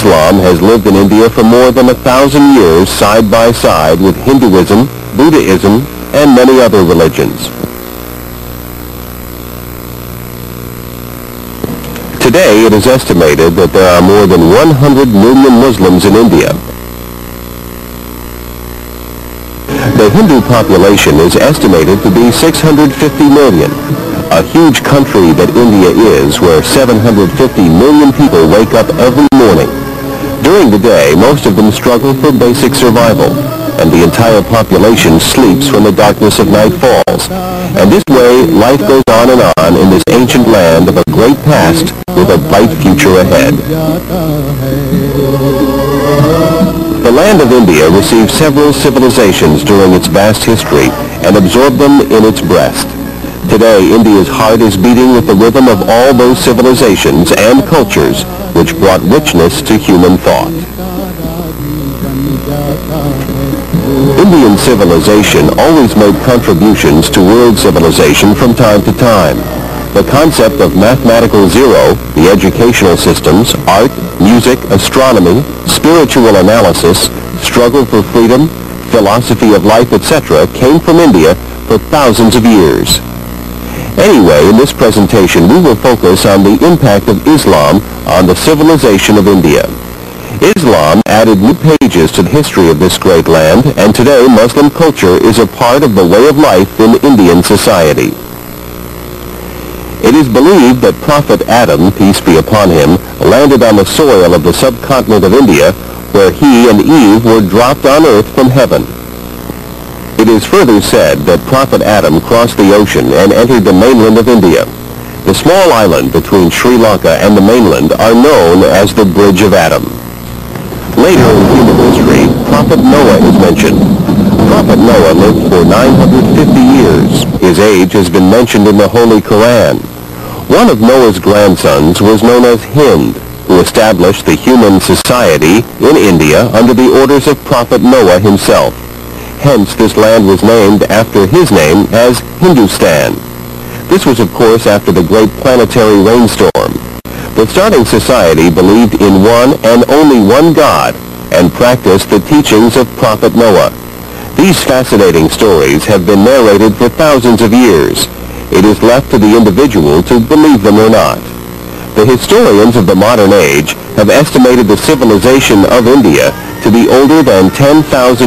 Islam has lived in India for more than 1,000 years side by side with Hinduism, Buddhism, and many other religions. Today, it is estimated that there are more than 100 million Muslims in India. The Hindu population is estimated to be 650 million, a huge country that India is, where 750 million people wake up every morning. During the day, most of them struggle for basic survival, and the entire population sleeps when the darkness of night falls. And this way, life goes on in this ancient land of a great past with a bright future ahead. The land of India received several civilizations during its vast history and absorbed them in its breast. Today, India's heart is beating with the rhythm of all those civilizations and cultures which brought richness to human thought. Indian civilization always made contributions to world civilization from time to time. The concept of mathematical zero, the educational systems, art, music, astronomy, spiritual analysis, struggle for freedom, philosophy of life, etc. came from India for thousands of years. Anyway, in this presentation we will focus on the impact of Islam on the civilization of India. Islam added new pages to the history of this great land, and today Muslim culture is a part of the way of life in Indian society. It is believed that Prophet Adam, peace be upon him, landed on the soil of the subcontinent of India, where he and Eve were dropped on earth from heaven. It is further said that Prophet Adam crossed the ocean and entered the mainland of India. The small island between Sri Lanka and the mainland are known as the Bridge of Adam. Later in human history, Prophet Noah is mentioned. Prophet Noah lived for 950 years. His age has been mentioned in the Holy Quran. One of Noah's grandsons was known as Hind, who established the human society in India under the orders of Prophet Noah himself. Hence, this land was named after his name as Hindustan. This was, of course, after the great planetary rainstorm. The starting society believed in one and only one God and practiced the teachings of Prophet Noah. These fascinating stories have been narrated for thousands of years. It is left to the individual to believe them or not. The historians of the modern age have estimated the civilization of India to be older than 10,000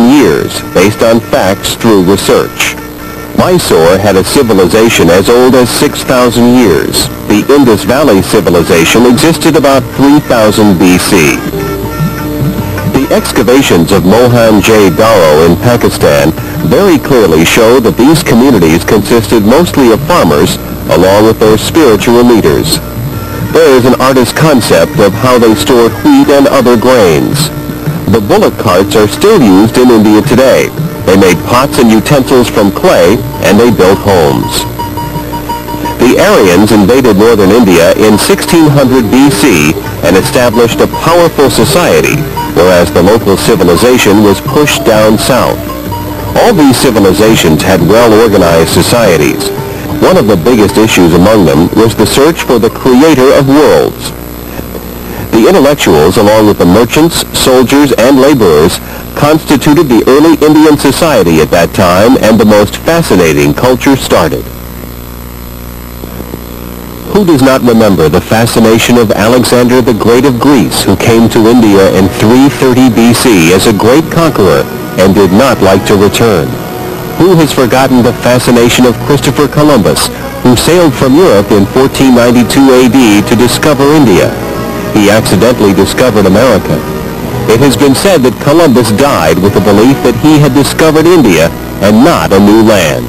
years based on facts through research. Mysore had a civilization as old as 6,000 years. The Indus Valley civilization existed about 3000 BC. The excavations of Mohenjo-daro in Pakistan very clearly show that these communities consisted mostly of farmers along with their spiritual leaders. There is an artist's concept of how they stored wheat and other grains. The bullock carts are still used in India today. They made pots and utensils from clay, and they built homes. The Aryans invaded northern India in 1600 BC and established a powerful society, whereas the local civilization was pushed down south. All these civilizations had well-organized societies. One of the biggest issues among them was the search for the creator of worlds. The intellectuals, along with the merchants, soldiers, and laborers, constituted the early Indian society at that time, and the most fascinating culture started. Who does not remember the fascination of Alexander the Great of Greece, who came to India in 330 BC as a great conqueror and did not like to return? Who has forgotten the fascination of Christopher Columbus, who sailed from Europe in 1492 AD to discover India? He accidentally discovered America. It has been said that Columbus died with the belief that he had discovered India and not a new land.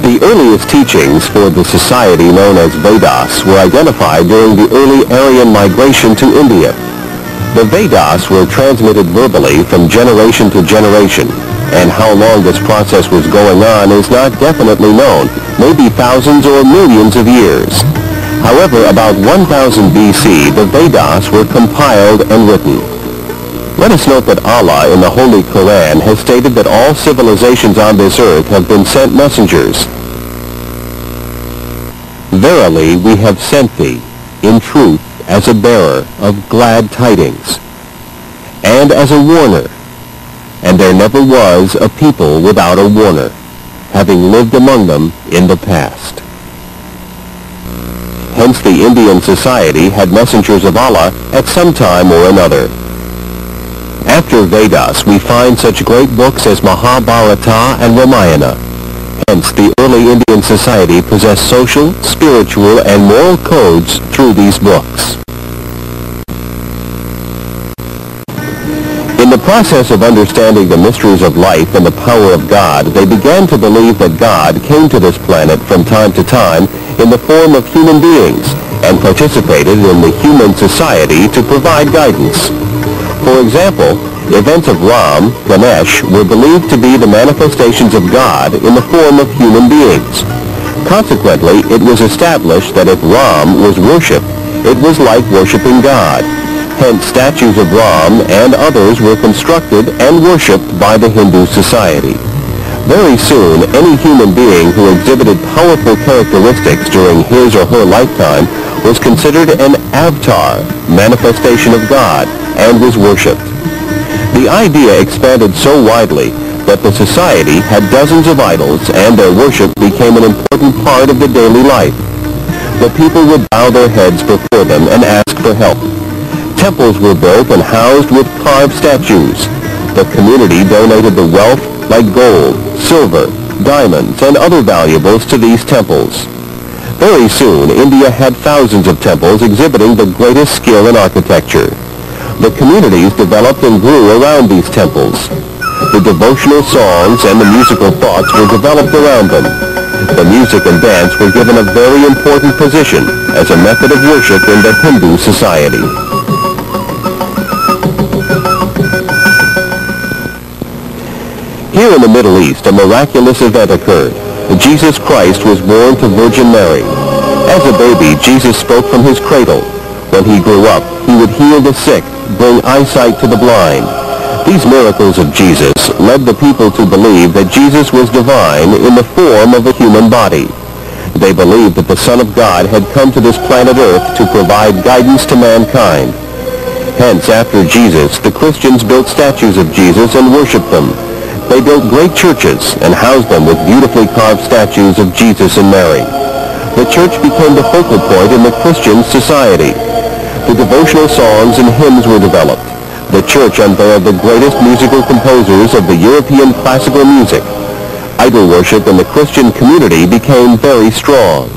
The earliest teachings for the society known as Vedas were identified during the early Aryan migration to India. The Vedas were transmitted verbally from generation to generation, and how long this process was going on is not definitely known, maybe thousands or millions of years. However, about 1000 BC, the Vedas were compiled and written. Let us note that Allah in the Holy Quran has stated that all civilizations on this earth have been sent messengers. Verily, we have sent thee, in truth, as a bearer of glad tidings, and as a warner. And there never was a people without a warner, having lived among them in the past. Hence the Indian society had messengers of Allah at some time or another. After Vedas, we find such great books as Mahabharata and Ramayana. Hence, the early Indian society possessed social, spiritual, and moral codes through these books. In the process of understanding the mysteries of life and the power of God, they began to believe that God came to this planet from time to time in the form of human beings and participated in the human society to provide guidance. For example, events of Ram, Ganesh, were believed to be the manifestations of God in the form of human beings. Consequently, it was established that if Ram was worshipped, it was like worshipping God. Hence, statues of Ram and others were constructed and worshipped by the Hindu society. Very soon, any human being who exhibited powerful characteristics during his or her lifetime was considered an avatar, manifestation of God, and was worshipped. The idea expanded so widely that the society had dozens of idols and their worship became an important part of the daily life. The people would bow their heads before them and ask for help. Temples were built and housed with carved statues. The community donated the wealth like gold, silver, diamonds, and other valuables to these temples. Very soon, India had thousands of temples exhibiting the greatest skill in architecture. The communities developed and grew around these temples. The devotional songs and the musical thoughts were developed around them. The music and dance were given a very important position as a method of worship in the Hindu society. Here in the Middle East, a miraculous event occurred. Jesus Christ was born to Virgin Mary. As a baby, Jesus spoke from his cradle. When he grew up, he would heal the sick, bring eyesight to the blind. These miracles of Jesus led the people to believe that Jesus was divine in the form of a human body. They believed that the Son of God had come to this planet Earth to provide guidance to mankind. Hence, after Jesus, the Christians built statues of Jesus and worshipped them. They built great churches and housed them with beautifully carved statues of Jesus and Mary. The church became the focal point in the Christian society. The devotional songs and hymns were developed. The church unveiled the greatest musical composers of the European classical music. Idol worship in the Christian community became very strong.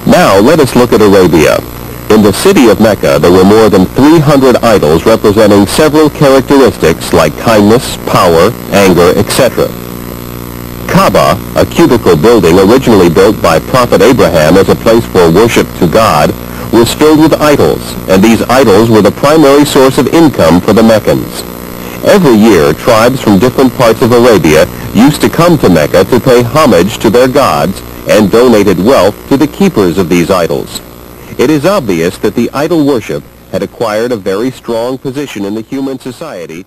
Now let us look at Arabia. In the city of Mecca, there were more than 300 idols representing several characteristics like kindness, power, anger, etc. Kaaba, a cubical building originally built by Prophet Abraham as a place for worship to God, was filled with idols, and these idols were the primary source of income for the Meccans. Every year, tribes from different parts of Arabia used to come to Mecca to pay homage to their gods and donated wealth to the keepers of these idols. It is obvious that the idol worship had acquired a very strong position in the human society